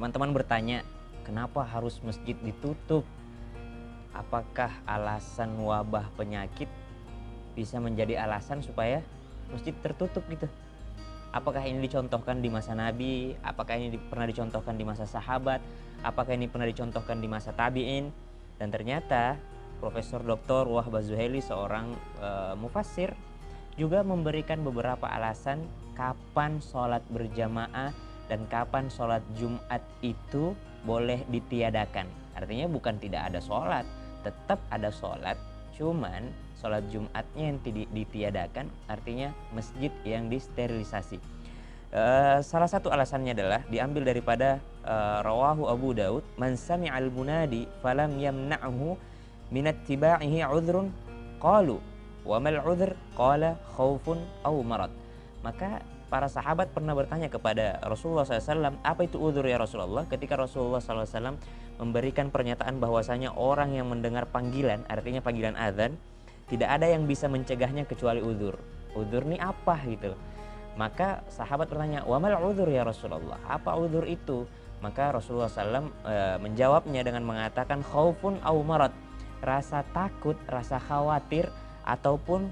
Teman-teman bertanya, kenapa harus masjid ditutup? Apakah alasan wabah penyakit bisa menjadi alasan supaya masjid tertutup gitu? Apakah ini dicontohkan di masa Nabi? Apakah ini pernah dicontohkan di masa sahabat? Apakah ini pernah dicontohkan di masa tabi'in? Dan ternyata Profesor Dr. Wahbah Zuhaili, seorang mufassir, juga memberikan beberapa alasan kapan sholat berjamaah dan kapan sholat Jumat itu boleh ditiadakan. Artinya bukan tidak ada sholat, tetap ada sholat, cuman sholat Jumatnya yang ditiadakan, artinya masjid yang disterilisasi. Salah satu alasannya adalah diambil daripada rawahu Abu Daud, man sami'al munadi falam yamna'hu minat tiba'ihi udhrun qalu wa mal udhr qala khaufun aw marad. Maka para sahabat pernah bertanya kepada Rasulullah SAW, apa itu udhur ya Rasulullah? Ketika Rasulullah SAW memberikan pernyataan bahwasanya orang yang mendengar panggilan, artinya panggilan azan, tidak ada yang bisa mencegahnya kecuali udhur. Udhur ini apa gitu? Maka sahabat bertanya, wa mal udhur ya Rasulullah? Apa udhur itu? Maka Rasulullah SAW menjawabnya dengan mengatakan khaufun aw marad, rasa takut, rasa khawatir, ataupun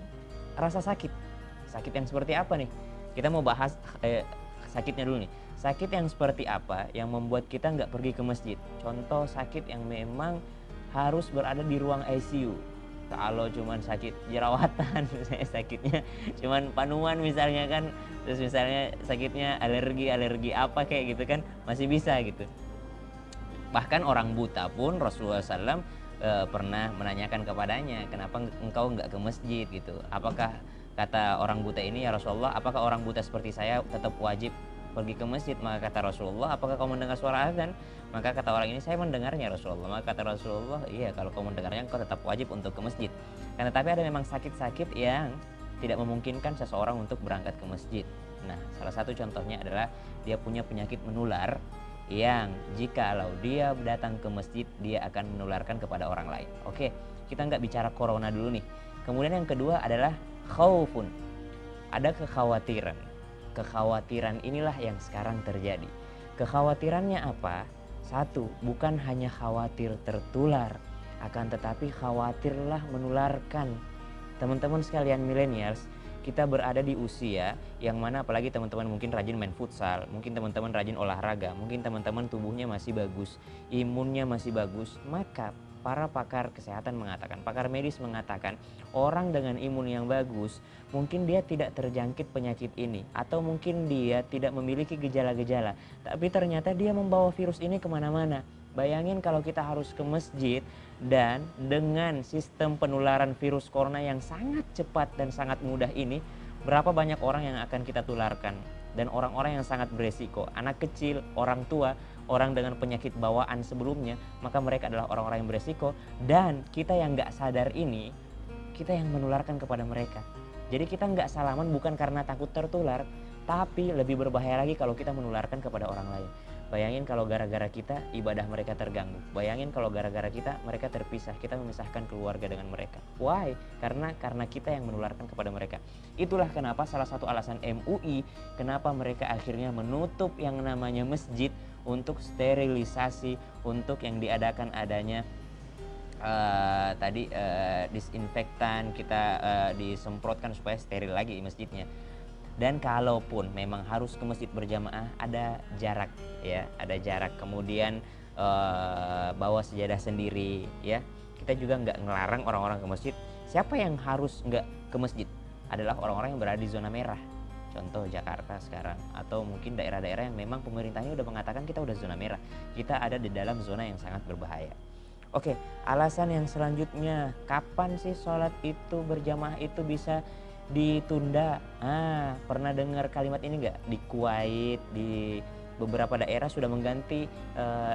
rasa sakit. Sakit yang seperti apa nih? Kita mau bahas sakitnya dulu nih. Sakit yang seperti apa yang membuat kita nggak pergi ke masjid? Contoh sakit yang memang harus berada di ruang ICU. Kalau cuman sakit jerawatan, misalnya sakitnya cuman panuan misalnya kan, terus misalnya sakitnya alergi apa kayak gitu kan, masih bisa gitu. Bahkan orang buta pun Rasulullah SAW pernah menanyakan kepadanya, kenapa engkau nggak ke masjid gitu? Apakah, kata orang buta ini, ya Rasulullah, apakah orang buta seperti saya tetap wajib pergi ke masjid? Maka kata Rasulullah, apakah kau mendengar suara azan? Maka kata orang ini, saya mendengarnya Rasulullah. Maka kata Rasulullah, iya, kalau kau mendengarnya kau tetap wajib untuk ke masjid. Karena tapi ada memang sakit-sakit yang tidak memungkinkan seseorang untuk berangkat ke masjid. Nah, salah satu contohnya adalah dia punya penyakit menular yang jikalau dia datang ke masjid dia akan menularkan kepada orang lain. Oke, kita nggak bicara corona dulu nih. Kemudian yang kedua adalah khaufun, ada kekhawatiran. Kekhawatiran inilah yang sekarang terjadi. Kekhawatirannya apa? Satu, bukan hanya khawatir tertular, akan tetapi khawatirlah menularkan. Teman-teman sekalian millennials, kita berada di usia yang mana apalagi teman-teman mungkin rajin main futsal, mungkin teman-teman rajin olahraga, mungkin teman-teman tubuhnya masih bagus, imunnya masih bagus, maka para pakar kesehatan mengatakan, pakar medis mengatakan, orang dengan imun yang bagus mungkin dia tidak terjangkit penyakit ini, atau mungkin dia tidak memiliki gejala-gejala, tapi ternyata dia membawa virus ini kemana-mana. Bayangin kalau kita harus ke masjid dan dengan sistem penularan virus corona yang sangat cepat dan sangat mudah ini, berapa banyak orang yang akan kita tularkan. Dan orang-orang yang sangat beresiko, anak kecil, orang tua, orang dengan penyakit bawaan sebelumnya, maka mereka adalah orang-orang yang beresiko. Dan kita yang gak sadar ini, kita yang menularkan kepada mereka. Jadi kita gak salaman bukan karena takut tertular, tapi lebih berbahaya lagi kalau kita menularkan kepada orang lain. Bayangin kalau gara-gara kita ibadah mereka terganggu. Bayangin kalau gara-gara kita mereka terpisah, kita memisahkan keluarga dengan mereka. Why? Karena kita yang menularkan kepada mereka. Itulah kenapa salah satu alasan MUI kenapa mereka akhirnya menutup yang namanya masjid untuk sterilisasi, untuk yang diadakan adanya disinfektan, kita disemprotkan supaya steril lagi masjidnya. Dan kalaupun memang harus ke masjid berjamaah, ada jarak ya, ada jarak. Kemudian bawa sejadah sendiri ya. Kita juga nggak ngelarang orang-orang ke masjid. Siapa yang harus nggak ke masjid? Adalah orang-orang yang berada di zona merah. Contoh Jakarta sekarang, atau mungkin daerah-daerah yang memang pemerintahnya udah mengatakan kita udah zona merah. Kita ada di dalam zona yang sangat berbahaya. Oke, alasan yang selanjutnya, kapan sih sholat itu berjamaah itu bisa ditunda? Pernah dengar kalimat ini nggak? Di Kuwait, di beberapa daerah sudah mengganti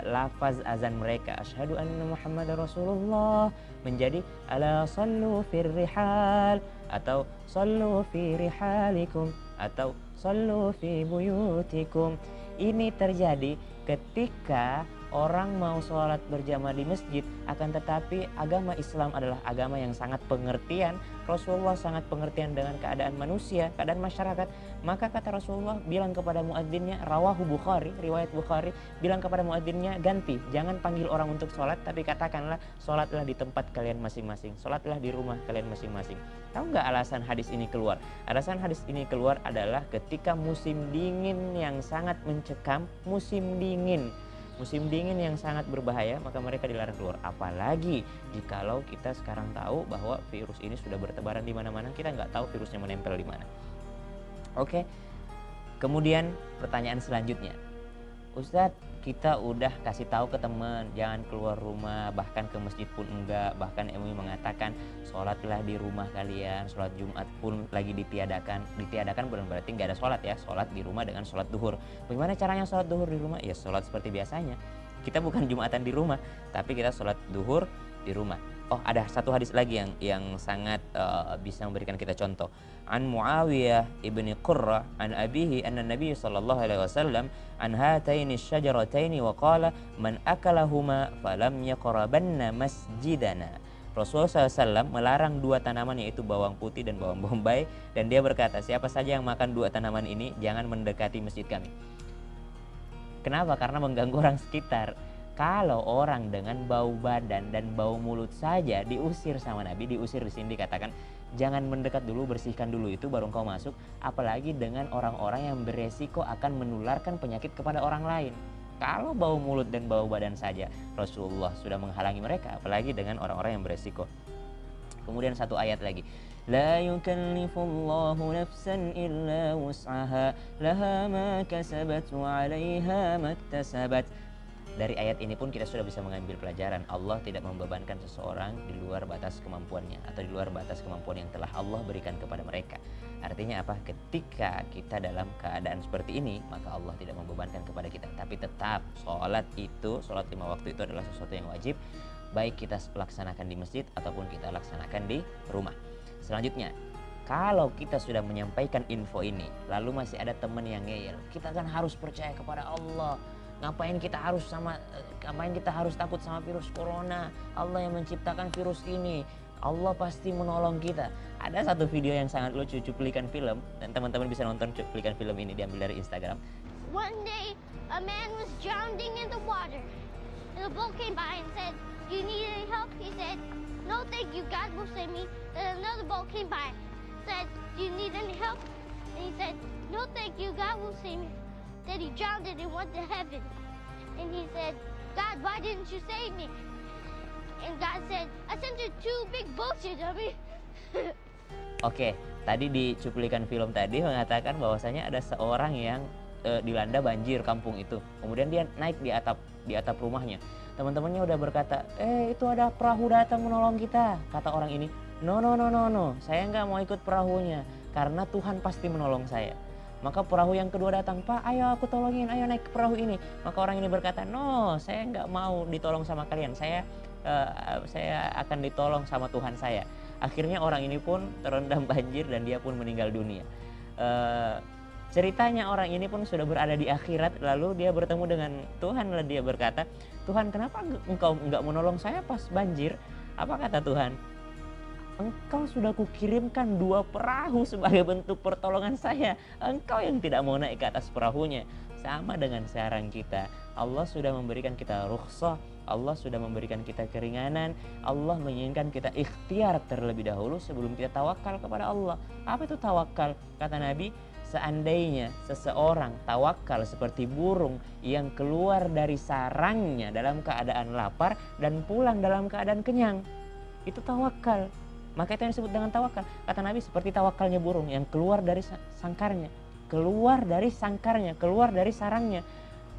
lafaz azan mereka, asyhadu anna muhammadar rasulullah, menjadi ala sallu fir rihal, atau sallu fi rihalikum, atau sallu fi buyutikum. Ini terjadi ketika orang mau sholat berjamaah di masjid, akan tetapi agama Islam adalah agama yang sangat pengertian. Rasulullah sangat pengertian dengan keadaan manusia, keadaan masyarakat. Maka kata Rasulullah bilang kepada muadzinnya, rawahu Bukhari, riwayat Bukhari, bilang kepada muadzinnya, ganti, jangan panggil orang untuk sholat, tapi katakanlah sholatlah di tempat kalian masing-masing, sholatlah di rumah kalian masing-masing. Tahu nggak alasan hadis ini keluar? Alasan hadis ini keluar adalah ketika musim dingin yang sangat mencekam, musim dingin yang sangat berbahaya, maka mereka dilarang keluar. Apalagi jikalau kita sekarang tahu bahwa virus ini sudah bertebaran di mana-mana, kita nggak tahu virusnya menempel di mana. Oke. Kemudian pertanyaan selanjutnya, Ustadz, kita udah kasih tahu ke teman jangan keluar rumah, bahkan ke masjid pun enggak, bahkan MUI mengatakan sholatlah di rumah kalian, sholat Jumat pun lagi ditiadakan bukan berarti nggak ada sholat ya, sholat di rumah dengan sholat duhur. Bagaimana caranya sholat duhur di rumah? Ya sholat seperti biasanya, kita bukan Jumatan di rumah, tapi kita sholat duhur di rumah. Oh, ada satu hadis lagi yang sangat bisa memberikan kita contoh. An Muawiyah ibni Qurra an abihi anna Nabi sallallahu alaihi wasallam an hataini syajarataini wa qala man akalahuma falam yaqrabanna masjidana. Rasulullah SAW melarang dua tanaman, yaitu bawang putih dan bawang bombay, dan dia berkata, siapa saja yang makan dua tanaman ini jangan mendekati masjid kami. Kenapa? Karena mengganggu orang sekitar. Kalau orang dengan bau badan dan bau mulut saja diusir sama Nabi, diusir di sini dikatakan jangan mendekat dulu, bersihkan dulu itu baru engkau masuk, apalagi dengan orang-orang yang beresiko akan menularkan penyakit kepada orang lain. Kalau bau mulut dan bau badan saja Rasulullah sudah menghalangi mereka, apalagi dengan orang-orang yang beresiko. Kemudian satu ayat lagi, la yukallifullahu nafsan illa wus'aha laha ma kasabat wa 'alaiha maktasabat. Dari ayat ini pun kita sudah bisa mengambil pelajaran, Allah tidak membebankan seseorang di luar batas kemampuannya atau di luar batas kemampuan yang telah Allah berikan kepada mereka. Artinya apa? Ketika kita dalam keadaan seperti ini, maka Allah tidak membebankan kepada kita. Tapi tetap sholat 5 waktu itu adalah sesuatu yang wajib, baik kita laksanakan di masjid ataupun kita laksanakan di rumah. Selanjutnya, kalau kita sudah menyampaikan info ini, lalu masih ada teman yang ngeyel, kita kan harus percaya kepada Allah. Ngapain kita harus takut sama virus corona? Allah yang menciptakan virus ini, Allah pasti menolong kita. Ada satu video yang sangat lucu, cuplikan film, dan teman-teman bisa nonton cuplikan film ini, diambil dari Instagram. One day a man was drowning in the water. And a boat came by and said, "Do you need any help?" He said, "No, thank you, God will save me." Then another boat came by, said, "Do you need any help?" And he said, "No, thank you, God will save me." Then he drowned and went to heaven. And he said, "God, why didn't you save me?" And God said, "I sent you 2 big boats, you dummy." Oke, tadi di cuplikan film tadi mengatakan bahwasanya ada seorang yang dilanda banjir kampung itu. Kemudian dia naik di atap rumahnya. Teman-temannya udah berkata, itu ada perahu datang menolong kita. Kata orang ini, no, saya nggak mau ikut perahunya karena Tuhan pasti menolong saya. Maka perahu yang kedua datang, Pak, ayo aku tolongin, ayo naik ke perahu ini. Maka orang ini berkata, no, saya nggak mau ditolong sama kalian, saya akan ditolong sama Tuhan saya. Akhirnya orang ini pun terendam banjir dan dia pun meninggal dunia. Ceritanya orang ini pun sudah berada di akhirat, lalu dia bertemu dengan Tuhan, lalu dia berkata, Tuhan, kenapa engkau nggak menolong saya pas banjir? Apa kata Tuhan? Engkau sudah kukirimkan 2 perahu sebagai bentuk pertolongan saya. Engkau yang tidak mau naik ke atas perahunya. Sama dengan sekarang kita. Allah sudah memberikan kita rukhsah. Allah sudah memberikan kita keringanan. Allah menginginkan kita ikhtiar terlebih dahulu sebelum kita tawakal kepada Allah. Apa itu tawakal? Kata Nabi, seandainya seseorang tawakal seperti burung yang keluar dari sarangnya dalam keadaan lapar dan pulang dalam keadaan kenyang. Itu tawakal. Maka itu yang disebut dengan tawakal. Kata Nabi, seperti tawakalnya burung yang keluar dari sangkarnya, keluar dari sarangnya.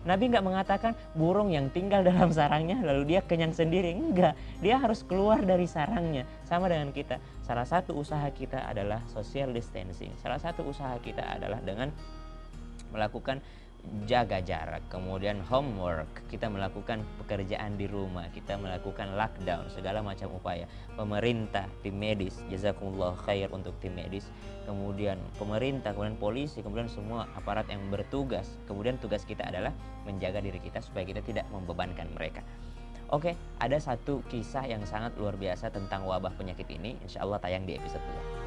Nabi nggak mengatakan burung yang tinggal dalam sarangnya lalu dia kenyang sendiri. Enggak, dia harus keluar dari sarangnya. Sama dengan kita, salah satu usaha kita adalah social distancing. Salah satu usaha kita adalah dengan melakukan jaga jarak, kemudian homework, kita melakukan pekerjaan di rumah, kita melakukan lockdown, segala macam upaya. Pemerintah, tim medis, jazakumullah khair untuk tim medis, kemudian pemerintah, kemudian polisi, kemudian semua aparat yang bertugas. Kemudian tugas kita adalah menjaga diri kita supaya kita tidak membebankan mereka. Oke, ada satu kisah yang sangat luar biasa tentang wabah penyakit ini, insya Allah tayang di episode 2.